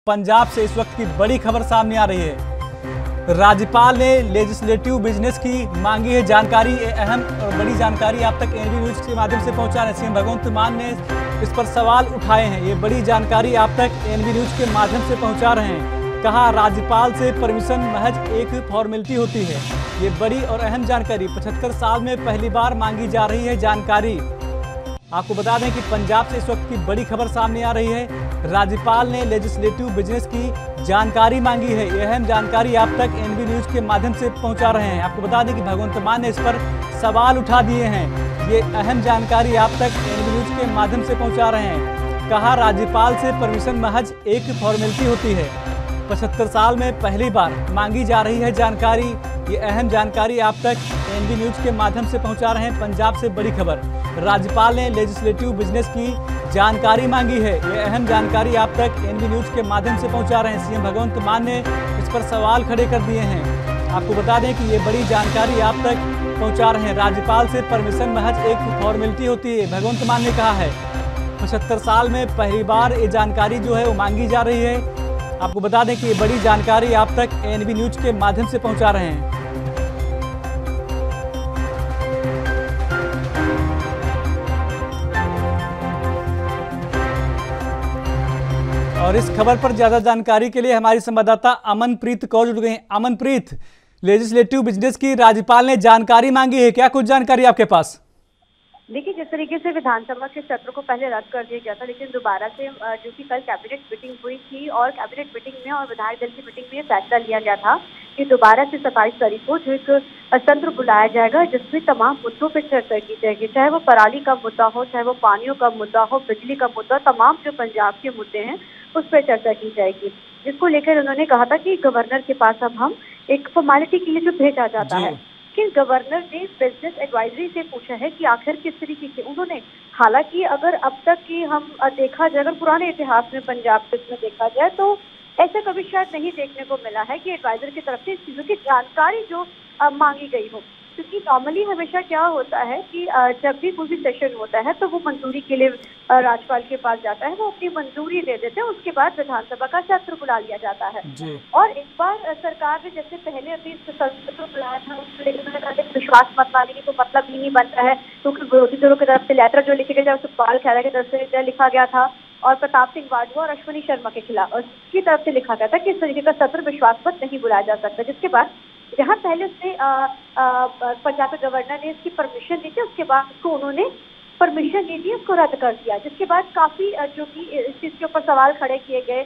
पंजाब से इस वक्त की बड़ी खबर सामने आ रही है। राज्यपाल ने लेजिस्लेटिव बिजनेस की मांगी है जानकारी। अहम और बड़ी जानकारी आप तक एनबी न्यूज के माध्यम से पहुंचा रहे हैं। सीएम भगवंत मान ने इस पर सवाल उठाए हैं। ये बड़ी जानकारी आप तक एनबी न्यूज के माध्यम से पहुंचा रहे हैं। कहा, राज्यपाल से परमिशन महज एक फॉर्मेलिटी होती है। ये बड़ी और अहम जानकारी 75 साल में पहली बार मांगी जा रही है जानकारी। आपको बता दें कि पंजाब से इस वक्त की बड़ी खबर सामने आ रही है। राज्यपाल ने लेजिस्लेटिव बिजनेस की जानकारी मांगी है। यह अहम जानकारी आप तक एनबी न्यूज के माध्यम से पहुंचा रहे हैं। आपको बता दें कि भगवंत मान ने इस पर सवाल उठा दिए हैं। ये अहम जानकारी आप तक एनबी न्यूज के माध्यम से पहुंचा रहे हैं। कहा, राज्यपाल से परमिशन महज एक फॉर्मेलिटी होती है। 75 साल में पहली बार मांगी जा रही है जानकारी। ये अहम जानकारी आप तक एनबी न्यूज के माध्यम से पहुंचा रहे हैं। पंजाब से बड़ी खबर, राज्यपाल ने लेजिस्लेटिव बिजनेस की जानकारी मांगी है। ये अहम जानकारी आप तक एनबी न्यूज के माध्यम से पहुंचा रहे हैं। सीएम भगवंत मान ने इस पर सवाल खड़े कर दिए हैं। आपको बता दें कि ये बड़ी जानकारी आप तक पहुंचा रहे हैं। राज्यपाल से परमिशन महज एक फॉर्मेलिटी होती है, भगवंत मान ने कहा है। 75 साल में पहली बार ये जानकारी जो है वो मांगी जा रही है। आपको बता दें कि ये बड़ी जानकारी आप तक एनबी न्यूज के माध्यम से पहुंचा रहे हैं। और इस खबर पर ज्यादा जानकारी के लिए हमारी संवाददाता अमनप्रीत कौर जुड़ गई हैं। अमनप्रीत, लेजिस्लेटिव बिजनेस की राज्यपाल ने जानकारी मांगी है, क्या कुछ जानकारी आपके पास? देखिए, जिस तरीके से विधानसभा के सत्र को पहले रद्द कर दिया गया था, लेकिन दोबारा से जो कि कल कैबिनेट मीटिंग हुई थी और कैबिनेट मीटिंग में और विधायक दल की मीटिंग में फैसला लिया गया था कि दोबारा से 27 तारीख को जो एक सत्र बुलाया जाएगा जिसमें तमाम मुद्दों पर चर्चा की जाएगी। चाहे वो पराली का मुद्दा हो, चाहे वो पानियों का मुद्दा हो, बिजली का मुद्दा, तमाम जो पंजाब के मुद्दे हैं उस पर चर्चा की जाएगी। जिसको लेकर उन्होंने कहा था कि गवर्नर के पास अब हम एक फॉर्मेलिटी के लिए जो भेजा जाता है, लेकिन गवर्नर ने बिजनेस एडवाइजरी से पूछा है कि आखिर किस तरीके से उन्होंने, हालांकि अगर अब तक की हम देखा जाए, अगर पुराने इतिहास में पंजाब में देखा जाए तो ऐसा कभी शायद नहीं देखने को मिला है कि एडवाइजर की तरफ से इस चीजों की जानकारी जो मांगी गई हो। क्योंकि नॉर्मली हमेशा क्या होता है कि जब भी कोई भी सेशन होता है तो वो मंजूरी के लिए राज्यपाल के पास जाता है, वो अपनी मंजूरी दे देते हैं, उसके बाद विधानसभा का सत्र बुला लिया जाता है। और इस बार सरकार ने जैसे पहले अभी सत्र बुलाया था, उसमें विश्वास मत मांगने की तो मतलब ही नहीं बनता है, क्योंकि विरोधी दलों की तरफ से लेटर जो लिखे गए सुखपाल खैरा की तरफ से लिखा गया था और प्रताप सिंह बाजवा और अश्विनी शर्मा के खिलाफ उसकी तरफ से लिखा गया था कि इस तरीके का सत्र विश्वास मत नहीं बुलाया जा सकता। जिसके बाद जहाँ पहले उसने पंजाब के गवर्नर ने इसकी परमिशन दी थी, उसके बाद उसको उन्होंने परमिशन दी थी, उसको रद्द कर दिया। जिसके बाद काफी जो कि इस चीज के ऊपर सवाल खड़े किए गए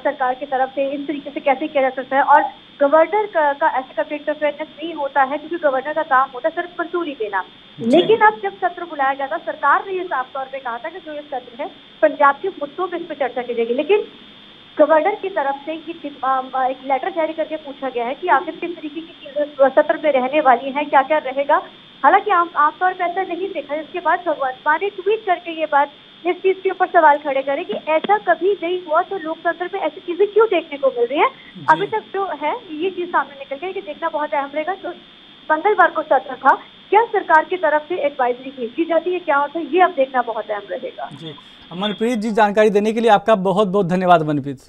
सरकार की तरफ से, इस तरीके से कैसे किया जा सकता है। और गवर्नर का ऐसा कभी इंटरफेरेंस नहीं होता है, क्योंकि गवर्नर का काम होता है सिर्फ मंजूरी देना। लेकिन अब जब सत्र बुलाया गया था, सरकार ने ये साफ तौर पर कहा था कि जो ये सत्र है पंजाब के मुद्दों पर इस पर चर्चा की जाएगी। लेकिन गवर्नर की तरफ से एक लेटर जारी करके पूछा गया है कि आखिर किस तरीके की चीजें सत्र में रहने वाली हैं, क्या क्या रहेगा। हालांकि आमतौर पर ऐसा नहीं देखा। इसके बाद भगवंत मान ने ट्वीट करके ये बात इस चीज के ऊपर सवाल खड़े करे कि ऐसा कभी नहीं हुआ तो लोकतंत्र में ऐसी चीजें क्यों देखने को मिल रही है। अभी तक जो है ये चीज सामने निकल गई कि देखना बहुत अहम रहेगा। तो मंगलवार को सत्र था, क्या सरकार की तरफ से एडवाइजरी भेजी जाती है, क्या होता है, ये अब देखना बहुत अहम रहेगा। अमनप्रीत जी, जानकारी देने के लिए आपका बहुत बहुत धन्यवाद। अमनप्रीत।